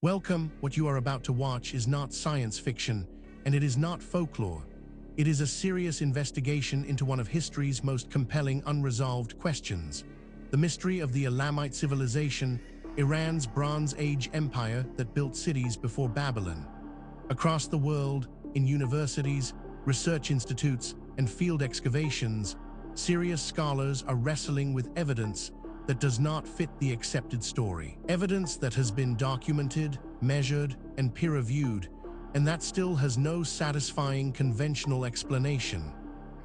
Welcome. What you are about to watch is not science fiction, and it is not folklore. It is a serious investigation into one of history's most compelling unresolved questions: the mystery of the Elamite Civilization, Iran's Bronze Age empire that built cities before Babylon. Across the world, in universities, research institutes, and field excavations, serious scholars are wrestling with evidence that does not fit the accepted story. Evidence that has been documented, measured, and peer-reviewed, and that still has no satisfying conventional explanation.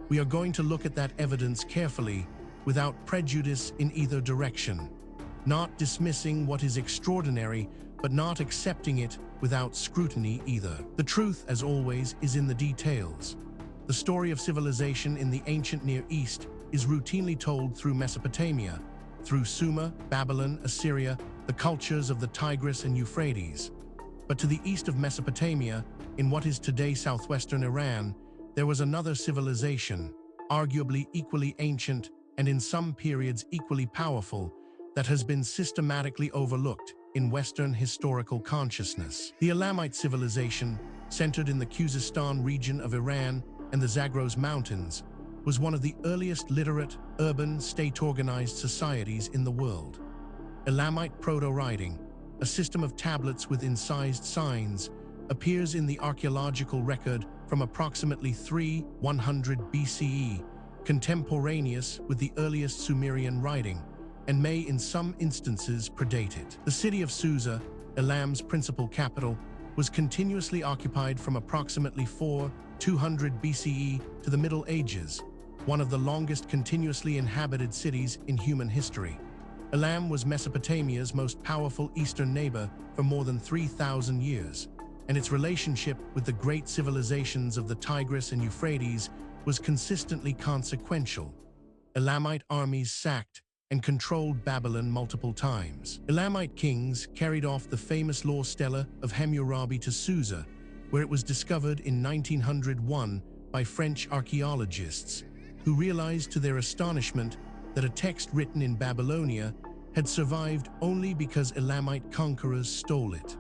We are going to look at that evidence carefully, without prejudice in either direction. Not dismissing what is extraordinary, but not accepting it without scrutiny either. The truth, as always, is in the details. The story of civilization in the ancient Near East is routinely told through Mesopotamia, through Sumer, Babylon, Assyria, the cultures of the Tigris and Euphrates. But to the east of Mesopotamia, in what is today southwestern Iran, there was another civilization, arguably equally ancient and in some periods equally powerful, that has been systematically overlooked in Western historical consciousness. The Elamite Civilization, centered in the Khuzestan region of Iran and the Zagros Mountains, was one of the earliest literate, urban, state-organized societies in the world. Elamite Proto-Writing, a system of tablets with incised signs, appears in the archaeological record from approximately 300 BCE, contemporaneous with the earliest Sumerian writing, and may in some instances predate it. The city of Susa, Elam's principal capital, was continuously occupied from approximately 200 BCE to the Middle Ages, one of the longest continuously inhabited cities in human history. Elam was Mesopotamia's most powerful eastern neighbor for more than 3,000 years, and its relationship with the great civilizations of the Tigris and Euphrates was consistently consequential. Elamite armies sacked and controlled Babylon multiple times. Elamite kings carried off the famous Law Stela of Hammurabi to Susa, where it was discovered in 1901 by French archaeologists, who realized to their astonishment that a text written in Babylonia had survived only because Elamite conquerors stole it.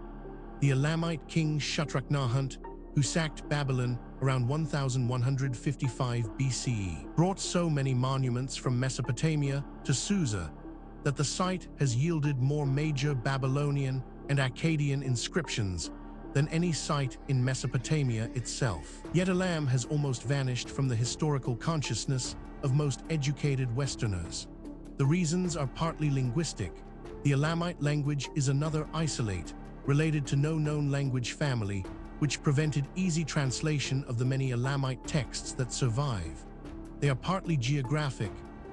The Elamite king Shutruk-Nahant, who sacked Babylon around 1155 BCE, brought so many monuments from Mesopotamia to Susa that the site has yielded more major Babylonian and Akkadian inscriptions than any site in Mesopotamia itself. Yet Elam has almost vanished from the historical consciousness of most educated Westerners. The reasons are partly linguistic. The Elamite language is another isolate, related to no known language family, which prevented easy translation of the many Elamite texts that survive. They are partly geographic.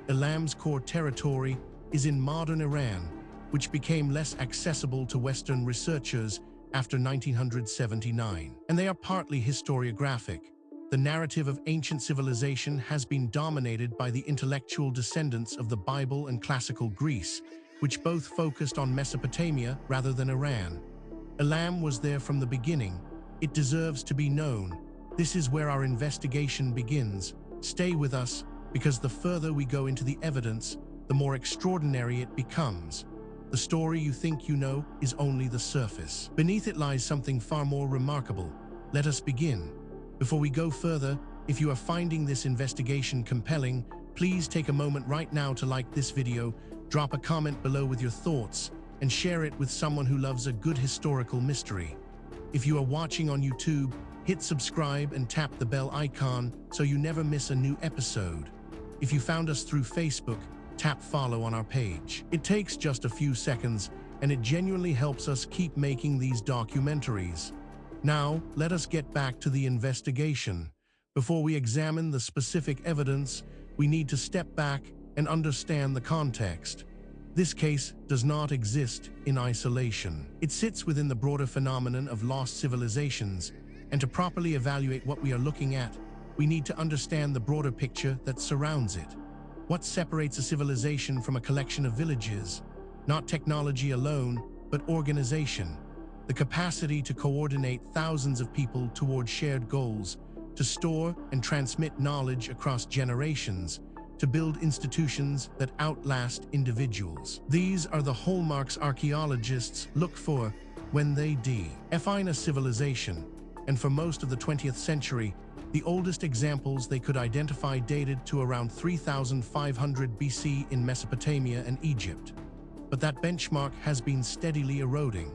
Elam's core territory is in modern Iran, which became less accessible to Western researchers after 1979. And they are partly historiographic. The narrative of ancient civilization has been dominated by the intellectual descendants of the Bible and classical Greece, which both focused on Mesopotamia rather than Iran. Elam was there from the beginning. It deserves to be known. This is where our investigation begins. Stay with us, because the further we go into the evidence, the more extraordinary it becomes. The story you think you know is only the surface. Beneath it lies something far more remarkable. Let us begin. Before we go further, if you are finding this investigation compelling, please take a moment right now to like this video, drop a comment below with your thoughts, and share it with someone who loves a good historical mystery. If you are watching on YouTube, hit subscribe and tap the bell icon so you never miss a new episode. If you found us through Facebook, tap follow on our page. It takes just a few seconds, and it genuinely helps us keep making these documentaries. Now, let us get back to the investigation. Before we examine the specific evidence, we need to step back and understand the context. This case does not exist in isolation. It sits within the broader phenomenon of lost civilizations, and to properly evaluate what we are looking at, we need to understand the broader picture that surrounds it. What separates a civilization from a collection of villages? Not technology alone, but organization. The capacity to coordinate thousands of people toward shared goals, to store and transmit knowledge across generations, to build institutions that outlast individuals. These are the hallmarks archaeologists look for when they define a civilization, and for most of the 20th century, the oldest examples they could identify dated to around 3500 BC in Mesopotamia and Egypt. But that benchmark has been steadily eroding.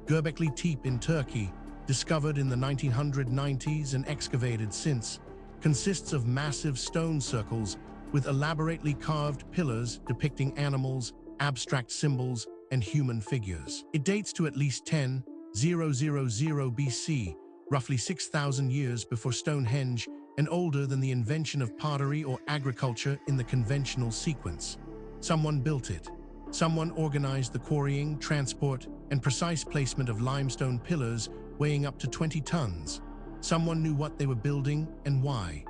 Göbekli Tepe in Turkey, discovered in the 1990s and excavated since, consists of massive stone circles with elaborately carved pillars depicting animals, abstract symbols, and human figures. It dates to at least 10,000 BC, roughly 6,000 years before Stonehenge, and older than the invention of pottery or agriculture in the conventional sequence. Someone built it. Someone organized the quarrying, transport, and precise placement of limestone pillars weighing up to 20 tons. Someone knew what they were building and why.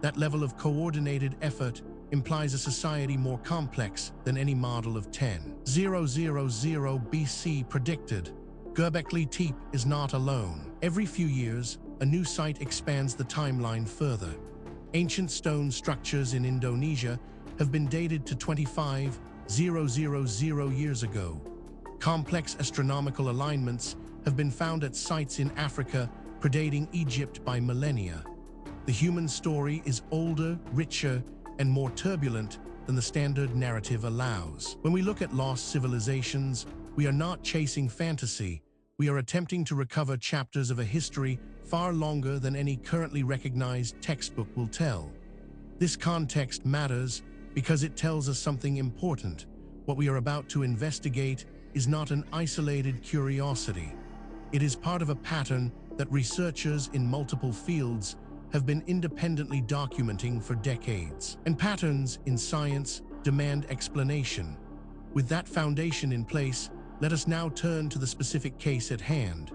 That level of coordinated effort implies a society more complex than any model of 10,000 BC predicted. Göbekli Tepe is not alone. Every few years, a new site expands the timeline further. Ancient stone structures in Indonesia have been dated to 25,000 years ago. Complex astronomical alignments have been found at sites in Africa predating Egypt by millennia. The human story is older, richer, and more turbulent than the standard narrative allows. When we look at lost civilizations, we are not chasing fantasy. We are attempting to recover chapters of a history far longer than any currently recognized textbook will tell. This context matters because it tells us something important. What we are about to investigate is not an isolated curiosity. It is part of a pattern that researchers in multiple fields have been independently documenting for decades. And patterns in science demand explanation. With that foundation in place, let us now turn to the specific case at hand.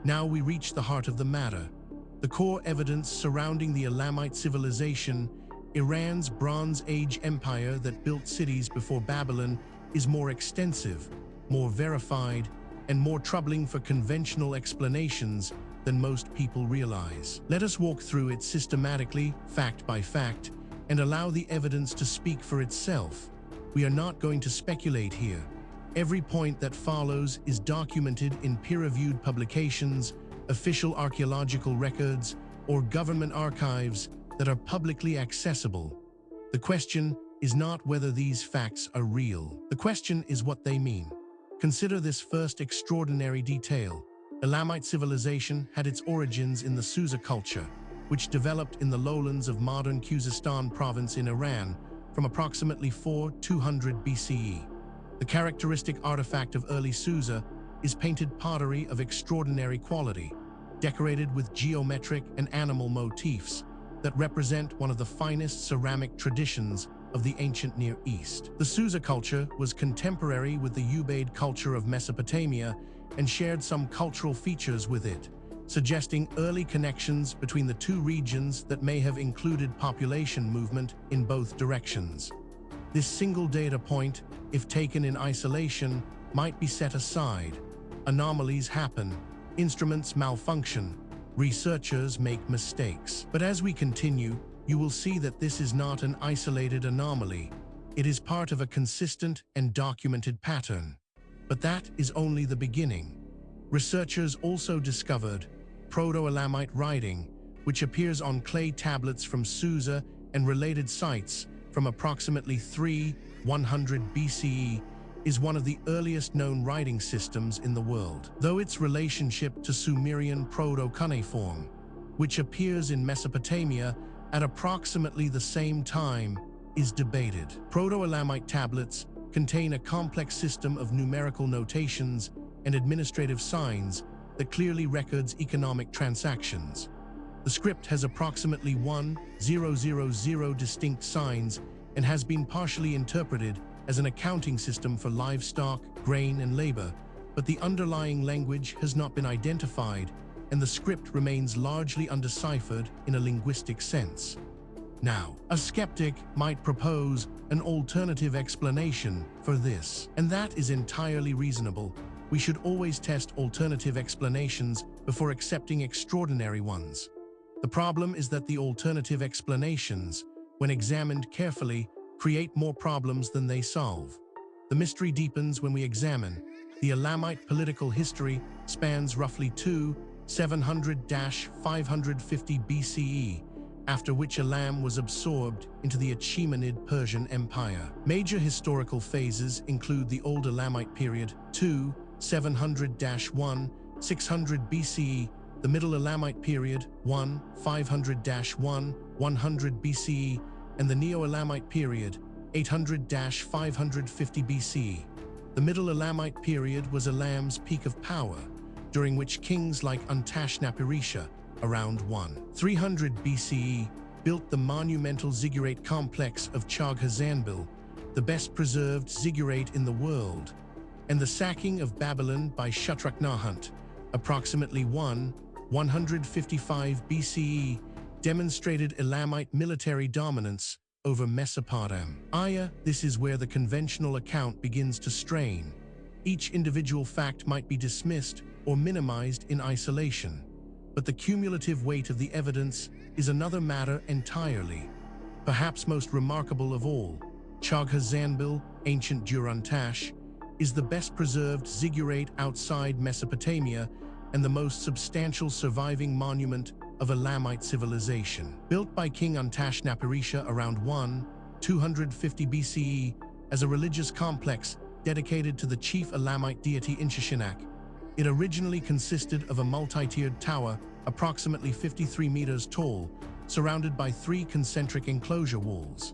Now we reach the heart of the matter. The core evidence surrounding the Elamite Civilization, Iran's Bronze Age empire that built cities before Babylon, is more extensive, more verified, and more troubling for conventional explanations than most people realize. Let us walk through it systematically, fact by fact, and allow the evidence to speak for itself. We are not going to speculate here. Every point that follows is documented in peer-reviewed publications, official archaeological records, or government archives that are publicly accessible. The question is not whether these facts are real. The question is what they mean. Consider this first extraordinary detail. Elamite civilization had its origins in the Susa culture, which developed in the lowlands of modern Khuzestan province in Iran from approximately 4200 BCE. The characteristic artifact of early Susa is painted pottery of extraordinary quality, decorated with geometric and animal motifs that represent one of the finest ceramic traditions of the ancient Near East. The Susa culture was contemporary with the Ubaid culture of Mesopotamia and shared some cultural features with it, suggesting early connections between the two regions that may have included population movement in both directions. This single data point, if taken in isolation, might be set aside. Anomalies happen, instruments malfunction, researchers make mistakes. But as we continue, you will see that this is not an isolated anomaly. It is part of a consistent and documented pattern. But that is only the beginning. Researchers also discovered Proto-Elamite writing, which appears on clay tablets from Susa and related sites from approximately 3100 BCE, is one of the earliest known writing systems in the world, though its relationship to Sumerian proto-cuneiform, which appears in Mesopotamia at approximately the same time, is debated. Proto-Elamite tablets contain a complex system of numerical notations and administrative signs that clearly records economic transactions. The script has approximately 1,000 distinct signs and has been partially interpreted as an accounting system for livestock, grain, and labor, but the underlying language has not been identified, and the script remains largely undeciphered in a linguistic sense. Now, a skeptic might propose an alternative explanation for this, and that is entirely reasonable. We should always test alternative explanations before accepting extraordinary ones. The problem is that the alternative explanations, when examined carefully, create more problems than they solve. The mystery deepens when we examine, The Elamite political history spans roughly 700–550 BCE, after which Elam was absorbed into the Achaemenid Persian Empire. Major historical phases include the Old Elamite period, 700–1–600 BCE, the Middle Elamite period, 500–1–100 BCE, and the Neo-Elamite period, 800–550 BCE. The Middle Elamite period was Elam's peak of power, during which kings like Untashnapirisha, around 300 BCE, built the monumental ziggurat complex of Khuzestan, the best-preserved ziggurat in the world, and the sacking of Babylon by Shutruk-Nahant, approximately 155 BCE, demonstrated Elamite military dominance over Mesopotamia. This is where the conventional account begins to strain. Each individual fact might be dismissed or minimized in isolation, but the cumulative weight of the evidence is another matter entirely. Perhaps most remarkable of all, Khuzestan, ancient Dur-Antash, is the best-preserved ziggurat outside Mesopotamia and the most substantial surviving monument of Elamite civilization. Built by King Untashnapirisha around 250 BCE as a religious complex dedicated to the chief Elamite deity Inshushinak, it originally consisted of a multi-tiered tower approximately 53 meters tall, surrounded by 3 concentric enclosure walls.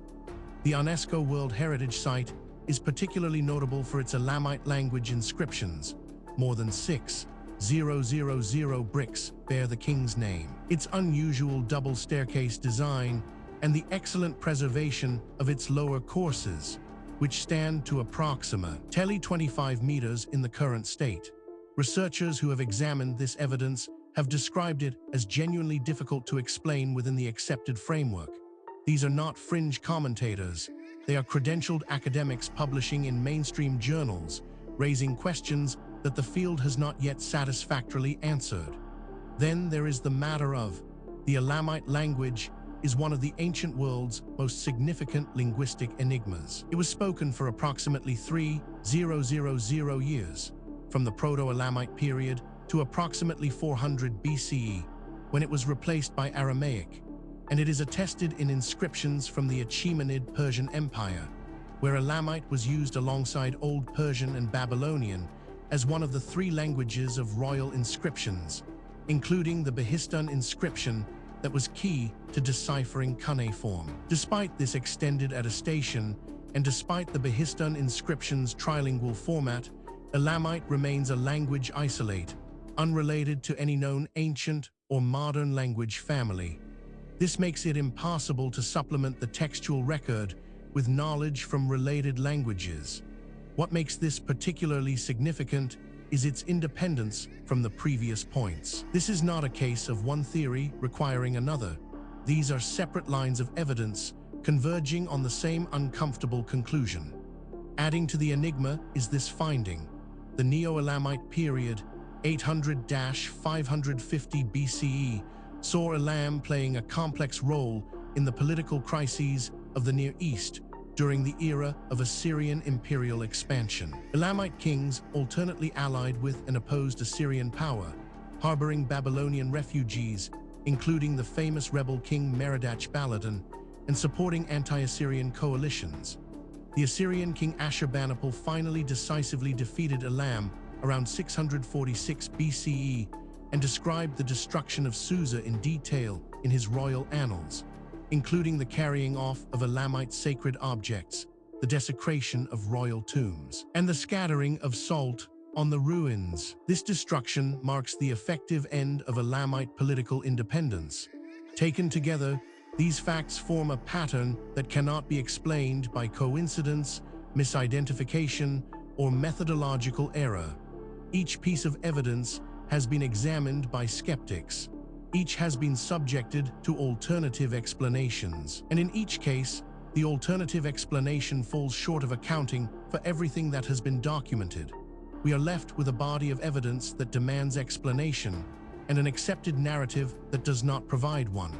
The UNESCO World Heritage Site is particularly notable for its Elamite language inscriptions. More than 6,000 bricks bear the king's name. Its unusual double staircase design and the excellent preservation of its lower courses, which stand to approximately 25 meters in the current state. Researchers who have examined this evidence have described it as genuinely difficult to explain within the accepted framework. These are not fringe commentators. They are credentialed academics publishing in mainstream journals, raising questions that the field has not yet satisfactorily answered. Then there is the matter of the Elamite language is one of the ancient world's most significant linguistic enigmas. It was spoken for approximately 3,000 years, from the Proto-Elamite period to approximately 400 BCE, when it was replaced by Aramaic, and it is attested in inscriptions from the Achaemenid Persian Empire, where Elamite was used alongside Old Persian and Babylonian as one of the 3 languages of royal inscriptions, including the Behistun inscription that was key to deciphering cuneiform. Despite this extended attestation, and despite the Behistun inscription's trilingual format, Elamite remains a language isolate, unrelated to any known ancient or modern language family. This makes it impossible to supplement the textual record with knowledge from related languages. What makes this particularly significant is its independence from the previous points. This is not a case of one theory requiring another. These are separate lines of evidence converging on the same uncomfortable conclusion. Adding to the enigma is this finding: the Neo-Elamite period, 800–550 BCE, saw Elam playing a complex role in the political crises of the Near East during the era of Assyrian imperial expansion. Elamite kings alternately allied with and opposed Assyrian power, harboring Babylonian refugees, including the famous rebel king Merodach-Baladan, and supporting anti-Assyrian coalitions. The Assyrian king Ashurbanipal finally decisively defeated Elam around 646 BCE and described the destruction of Susa in detail in his royal annals, including the carrying off of Elamite sacred objects, the desecration of royal tombs, and the scattering of salt on the ruins. This destruction marks the effective end of Elamite political independence. Taken together, these facts form a pattern that cannot be explained by coincidence, misidentification, or methodological error. Each piece of evidence has been examined by skeptics. Each has been subjected to alternative explanations. And in each case, the alternative explanation falls short of accounting for everything that has been documented. We are left with a body of evidence that demands explanation and an accepted narrative that does not provide one.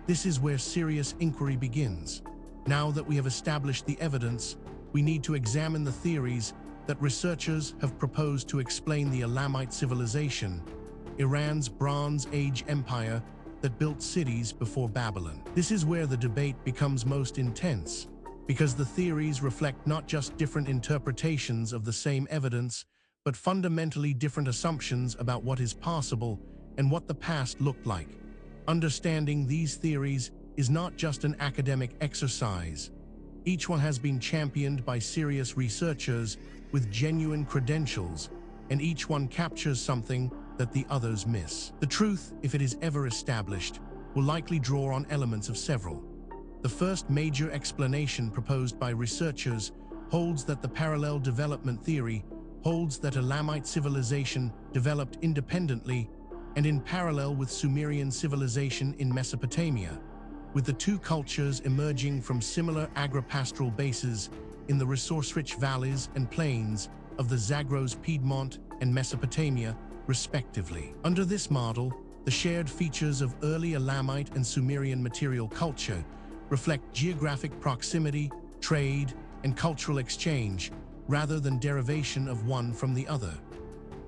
This is where serious inquiry begins. Now that we have established the evidence, we need to examine the theories that researchers have proposed to explain the Elamite Civilization, Iran's Bronze Age empire that built cities before Babylon. This is where the debate becomes most intense, because the theories reflect not just different interpretations of the same evidence, but fundamentally different assumptions about what is possible and what the past looked like. Understanding these theories is not just an academic exercise. Each one has been championed by serious researchers with genuine credentials, and each one captures something that the others miss. The truth, if it is ever established, will likely draw on elements of several. The first major explanation proposed by researchers holds that the parallel development theory holds that Elamite civilization developed independently and in parallel with Sumerian civilization in Mesopotamia, with the two cultures emerging from similar agripastoral bases in the resource-rich valleys and plains of the Zagros, Piedmont, and Mesopotamia, respectively. Under this model, the shared features of early Elamite and Sumerian material culture reflect geographic proximity, trade, and cultural exchange, rather than derivation of one from the other.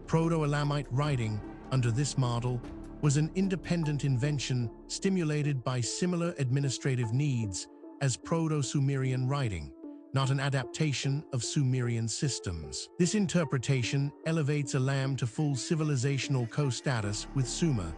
Proto-Elamite writing, under this model, was an independent invention stimulated by similar administrative needs as Proto-Sumerian writing, not an adaptation of Sumerian systems. This interpretation elevates Elam to full civilizational co-status with Sumer.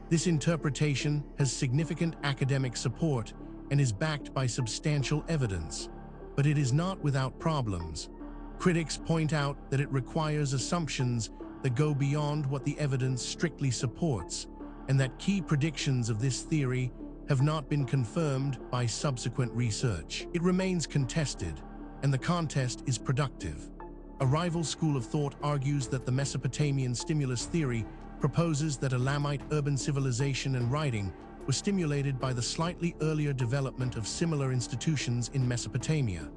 This interpretation has significant academic support and is backed by substantial evidence, but it is not without problems. Critics point out that it requires assumptions that go beyond what the evidence strictly supports, and that key predictions of this theory have not been confirmed by subsequent research. It remains contested, and the contest is productive. A rival school of thought argues that the Mesopotamian stimulus theory proposes that Elamite urban civilization and writing was stimulated by the slightly earlier development of similar institutions in Mesopotamia.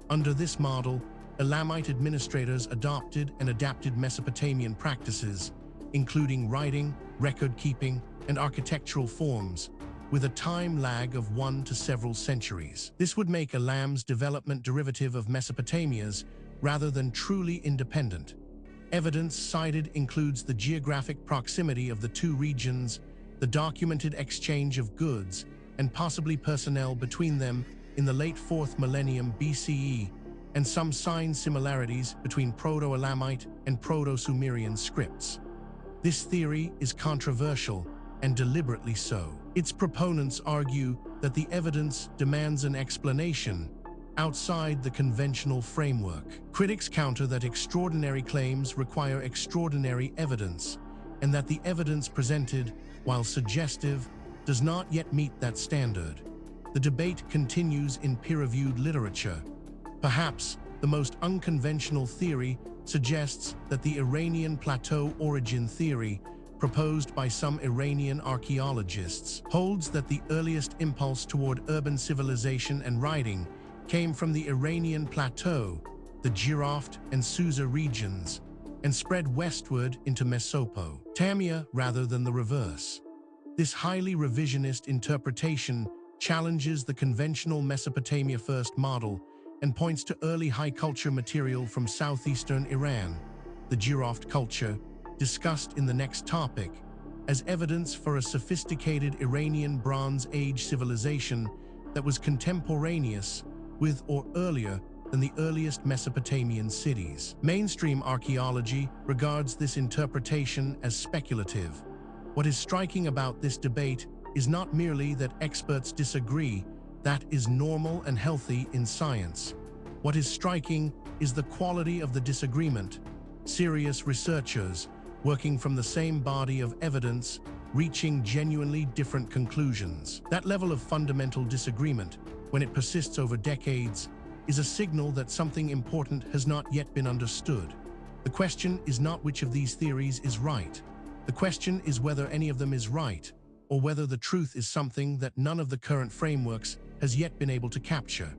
Under this model, Elamite administrators adopted and adapted Mesopotamian practices, including writing, record-keeping, and architectural forms, with a time lag of 1 to several centuries. This would make Elam's development derivative of Mesopotamia's, rather than truly independent. Evidence cited includes the geographic proximity of the two regions, the documented exchange of goods, and possibly personnel between them in the late 4th millennium BCE, and some sign similarities between Proto-Elamite and Proto-Sumerian scripts. This theory is controversial, and deliberately so. Its proponents argue that the evidence demands an explanation outside the conventional framework. Critics counter that extraordinary claims require extraordinary evidence, and that the evidence presented, while suggestive, does not yet meet that standard. The debate continues in peer-reviewed literature. Perhaps the most unconventional theory suggests that the Iranian plateau origin theory, proposed by some Iranian archaeologists, holds that the earliest impulse toward urban civilization and writing came from the Iranian plateau, the Giroft and Susa regions, and spread westward into Mesopotamia rather than the reverse. This highly revisionist interpretation challenges the conventional Mesopotamia first model and points to early high culture material from southeastern Iran, the Giroft culture, discussed in the next topic, as evidence for a sophisticated Iranian Bronze Age civilization that was contemporaneous with or earlier than the earliest Mesopotamian cities. Mainstream archaeology regards this interpretation as speculative. What is striking about this debate is not merely that experts disagree. That is normal and healthy in science. What is striking is the quality of the disagreement. Serious researchers, working from the same body of evidence, reaching genuinely different conclusions. That level of fundamental disagreement, when it persists over decades, is a signal that something important has not yet been understood. The question is not which of these theories is right. The question is whether any of them is right, or whether the truth is something that none of the current frameworks has yet been able to capture.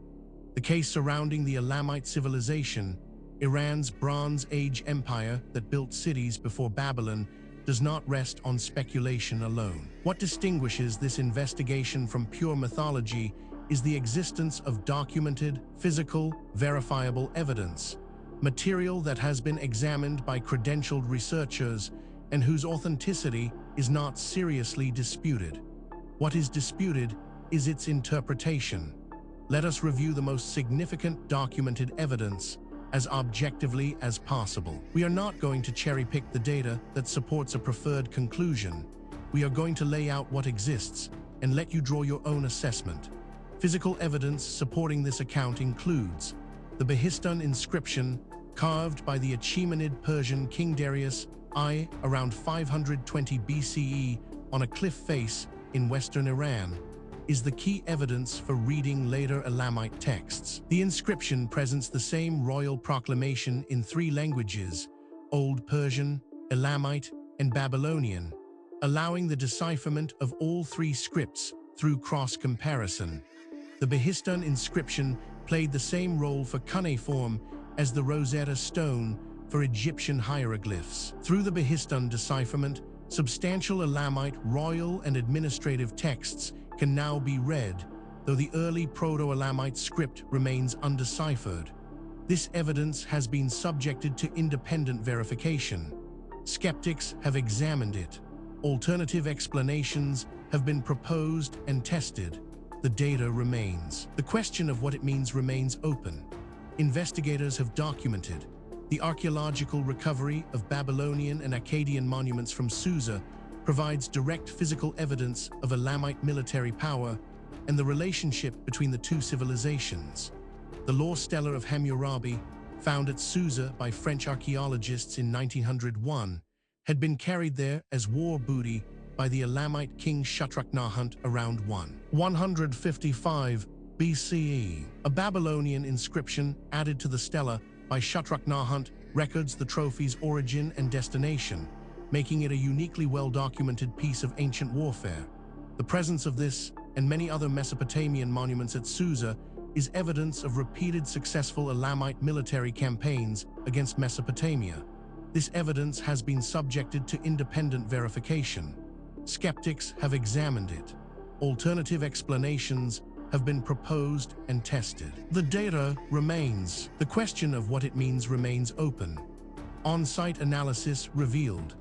The case surrounding the Elamite civilization, Iran's Bronze Age empire that built cities before Babylon, does not rest on speculation alone. What distinguishes this investigation from pure mythology is the existence of documented, physical, verifiable evidence. material that has been examined by credentialed researchers and whose authenticity is not seriously disputed. What is disputed is its interpretation. Let us review the most significant documented evidence as objectively as possible. We are not going to cherry-pick the data that supports a preferred conclusion. We are going to lay out what exists and let you draw your own assessment. Physical evidence supporting this account includes the Behistun inscription carved by the Achaemenid Persian king Darius I around 520 BCE on a cliff face in western Iran, is the key evidence for reading later Elamite texts. The inscription presents the same royal proclamation in three languages, Old Persian, Elamite, and Babylonian, allowing the decipherment of all three scripts through cross-comparison. The Behistun inscription played the same role for cuneiform as the Rosetta Stone for Egyptian hieroglyphs. Through the Behistun decipherment, substantial Elamite royal and administrative texts can now be read, though the early Proto-Elamite script remains undeciphered. This evidence has been subjected to independent verification. Skeptics have examined it. Alternative explanations have been proposed and tested. The data remains. The question of what it means remains open. Investigators have documented the archaeological recovery of Babylonian and Akkadian monuments from Susa provides direct physical evidence of Elamite military power and the relationship between the two civilizations. The Law Stela of Hammurabi, found at Susa by French archaeologists in 1901, had been carried there as war booty by the Elamite king Shutruk-Nahant around 155 BCE. A Babylonian inscription added to the stela by Shutruk-Nahant records the trophy's origin and destination, making it a uniquely well-documented piece of ancient warfare. The presence of this and many other Mesopotamian monuments at Susa is evidence of repeated successful Elamite military campaigns against Mesopotamia. This evidence has been subjected to independent verification. Skeptics have examined it. Alternative explanations have been proposed and tested. The data remains. The question of what it means remains open. On-site analysis revealed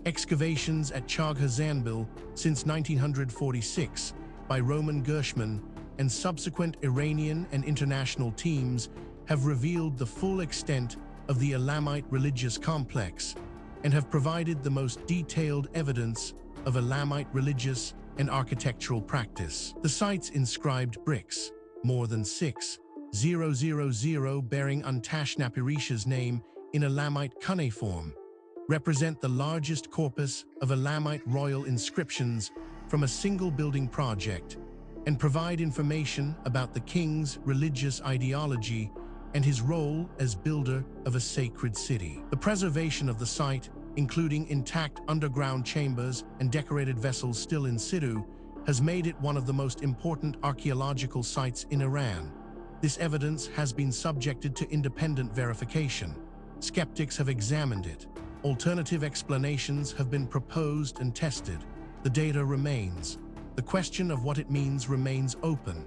excavations at Khuzestan since 1946 by Roman Gershman and subsequent Iranian and international teams have revealed the full extent of the Elamite religious complex and have provided the most detailed evidence of Elamite religious and architectural practice. The site's inscribed bricks, more than 6,000 bearing Untashnapirisha's name in Elamite cuneiform, represent the largest corpus of Elamite royal inscriptions from a single building project and provide information about the king's religious ideology and his role as builder of a sacred city. The preservation of the site, including intact underground chambers and decorated vessels still in situ, has made it one of the most important archaeological sites in Iran. This evidence has been subjected to independent verification. Skeptics have examined it. Alternative explanations have been proposed and tested. The data remains. The question of what it means remains open.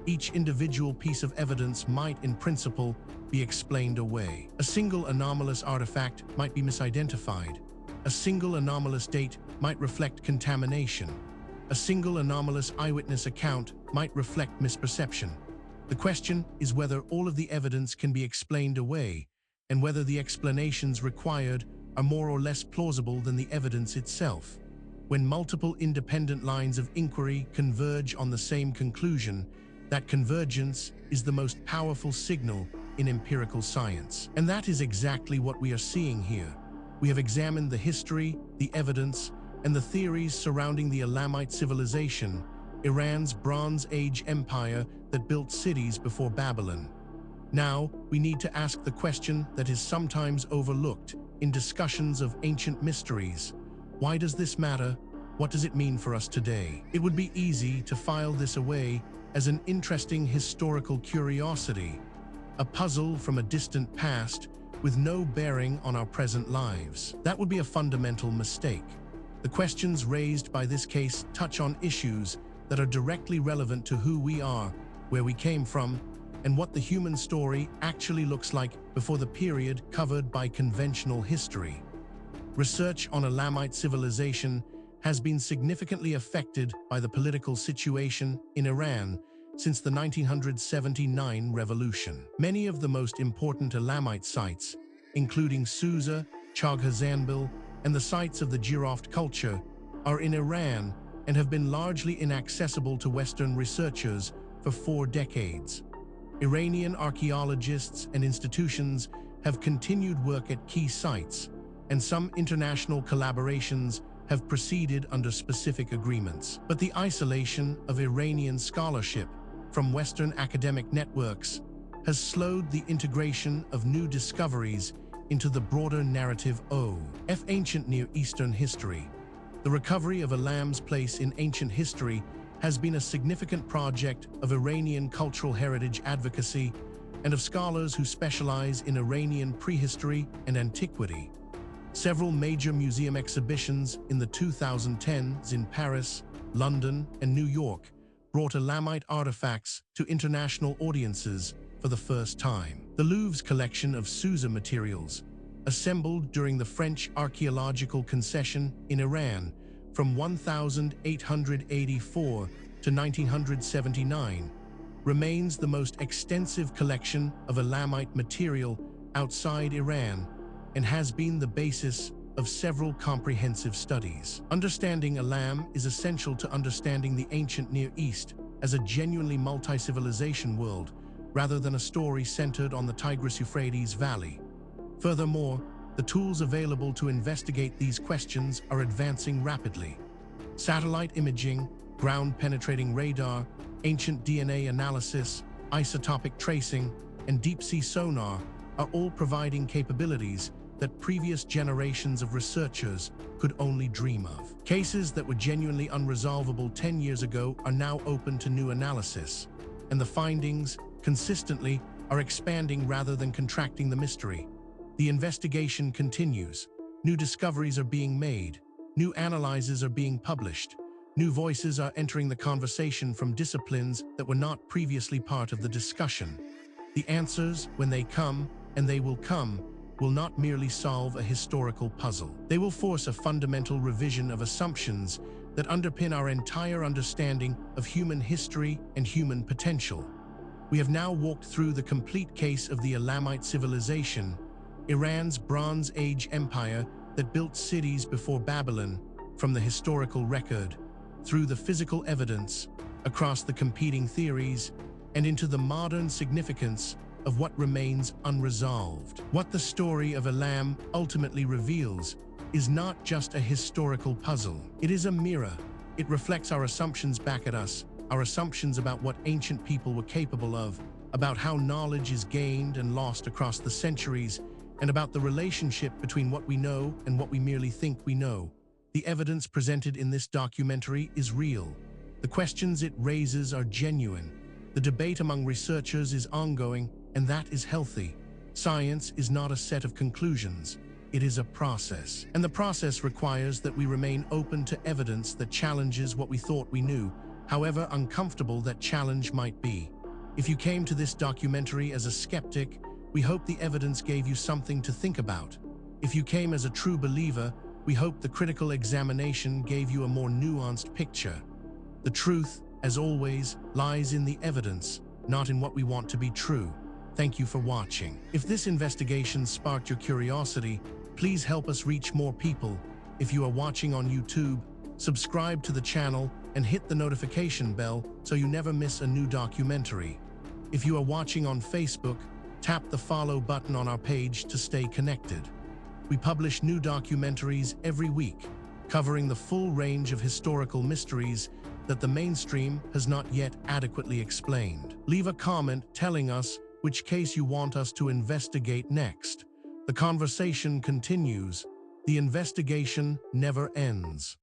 Each individual piece of evidence might, in principle, be explained away. A single anomalous artifact might be misidentified. A single anomalous date might reflect contamination. A single anomalous eyewitness account might reflect misperception. The question is whether all of the evidence can be explained away, and whether the explanations required are more or less plausible than the evidence itself. When multiple independent lines of inquiry converge on the same conclusion, that convergence is the most powerful signal in empirical science. And that is exactly what we are seeing here. We have examined the history, the evidence, and the theories surrounding the Elamite Civilization, Iran's Bronze Age empire that built cities before Babylon. Now, we need to ask the question that is sometimes overlooked in discussions of ancient mysteries. Why does this matter? What does it mean for us today? It would be easy to file this away as an interesting historical curiosity, a puzzle from a distant past with no bearing on our present lives. That would be a fundamental mistake. The questions raised by this case touch on issues that are directly relevant to who we are, where we came from, and what the human story actually looks like before the period covered by conventional history. Research on Elamite civilization has been significantly affected by the political situation in Iran since the 1979 revolution. Many of the most important Elamite sites, including Susa, Khuzestan, and the sites of the Giroft culture, are in Iran and have been largely inaccessible to Western researchers for 4 decades. Iranian archaeologists and institutions have continued work at key sites, and some international collaborations have proceeded under specific agreements. But the isolation of Iranian scholarship from Western academic networks has slowed the integration of new discoveries into the broader narrative of ancient Near Eastern history. The recovery of Elam's place in ancient history has been a significant project of Iranian cultural heritage advocacy and of scholars who specialize in Iranian prehistory and antiquity. Several major museum exhibitions in the 2010s in Paris, London, and New York brought Elamite artifacts to international audiences for the first time. The Louvre's collection of Susa materials, assembled during the French archaeological concession in Iran from 1884 to 1979, remains the most extensive collection of Elamite material outside Iran and has been the basis of several comprehensive studies. Understanding Elam is essential to understanding the ancient Near East as a genuinely multi-civilization world, rather than a story centered on the Tigris-Euphrates Valley. Furthermore, the tools available to investigate these questions are advancing rapidly. Satellite imaging, ground-penetrating radar, ancient DNA analysis, isotopic tracing, and deep-sea sonar are all providing capabilities that previous generations of researchers could only dream of. Cases that were genuinely unresolvable 10 years ago are now open to new analysis, and the findings, consistently, are expanding rather than contracting the mystery. The investigation continues. New discoveries are being made. New analyses are being published. New voices are entering the conversation from disciplines that were not previously part of the discussion. The answers, when they come, and they will come, will not merely solve a historical puzzle. They will force a fundamental revision of assumptions that underpin our entire understanding of human history and human potential. We have now walked through the complete case of the Elamite Civilization, Iran's Bronze Age empire that built cities before Babylon, from the historical record, through the physical evidence, across the competing theories, and into the modern significance of what remains unresolved. What the story of Elam ultimately reveals is not just a historical puzzle. It is a mirror. It reflects our assumptions back at us, our assumptions about what ancient people were capable of, about how knowledge is gained and lost across the centuries, and about the relationship between what we know and what we merely think we know. The evidence presented in this documentary is real. The questions it raises are genuine. The debate among researchers is ongoing, and that is healthy. Science is not a set of conclusions. It is a process. And the process requires that we remain open to evidence that challenges what we thought we knew, however uncomfortable that challenge might be. If you came to this documentary as a skeptic, we hope the evidence gave you something to think about. If you came as a true believer, we hope the critical examination gave you a more nuanced picture. The truth, as always, lies in the evidence, not in what we want to be true. Thank you for watching. If this investigation sparked your curiosity, please help us reach more people. If you are watching on YouTube, subscribe to the channel and hit the notification bell so you never miss a new documentary. If you are watching on Facebook, tap the follow button on our page to stay connected. We publish new documentaries every week, covering the full range of historical mysteries that the mainstream has not yet adequately explained. Leave a comment telling us which case you want us to investigate next. The conversation continues. The investigation never ends.